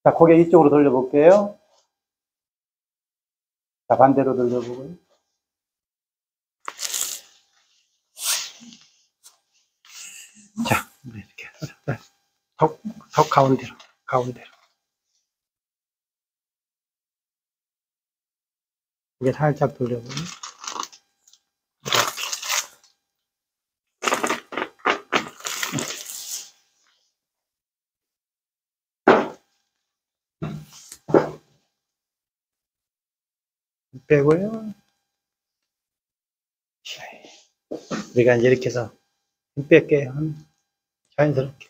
자, 고개 이쪽으로 돌려볼게요. 자, 반대로 돌려보고요. 자, 이렇게. 턱 가운데로. 이게 살짝 돌려보고요. 빼고요. 우리가 이제 이렇게 해서 힘 뺄게요. 자연스럽게.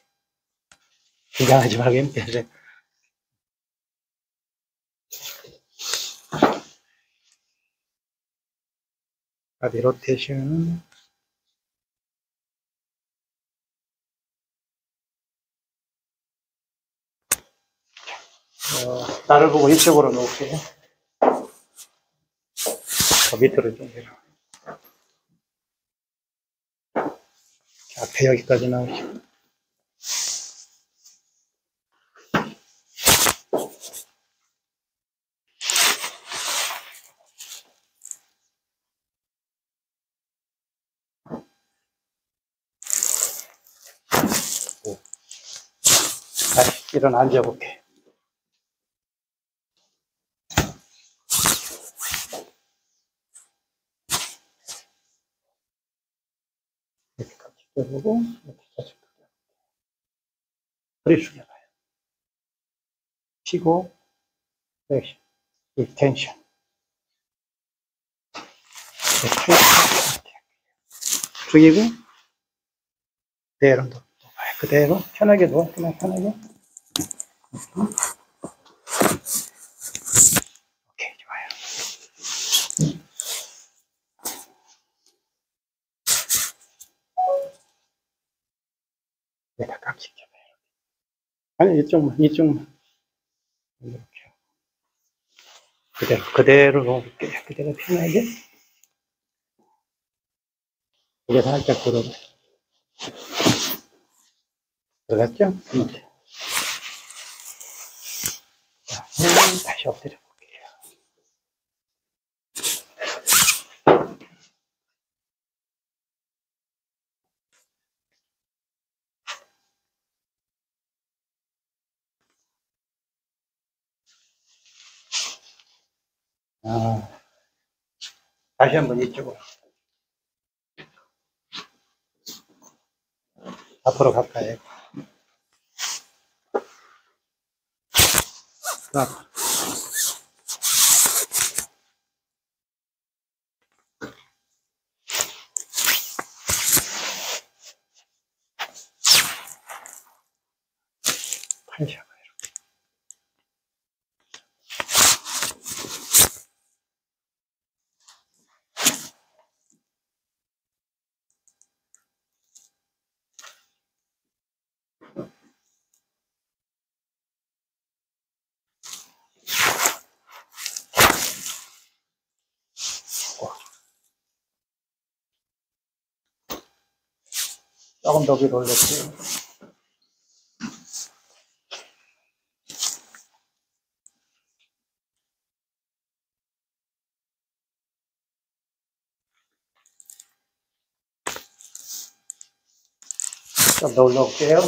긴장하지 말고 힘 빼세요. 바디 로테이션. 나를 보고 이쪽으로 놓을게요. 더 밑으로 좀 내려. 앞에 여기까지 나오시고. 다시 일어나 앉아볼게. 이렇게 같이 펴보고, 이렇게 다시 펴볼게요. 허리 숙여봐요. 피고, 액션, 텐션. 숙이고, 그대로 높아요. 그대로 편하게 누워, 그냥 편하게. 오케이, 좋아요. 내가 깍지 껴봐요. 아니, 이쪽만. 이렇게. 그대로 놓을게요. 그대로 편하게. 이게 살짝 들어가요. 들어갔죠? 자, 다시 엎드려 볼게요. 다시 한번 이쪽으로. 앞으로 가까이. 앞으로. 팔 잡아요. 조금 더 위로 올렸어요. 좀 더 올려볼게요.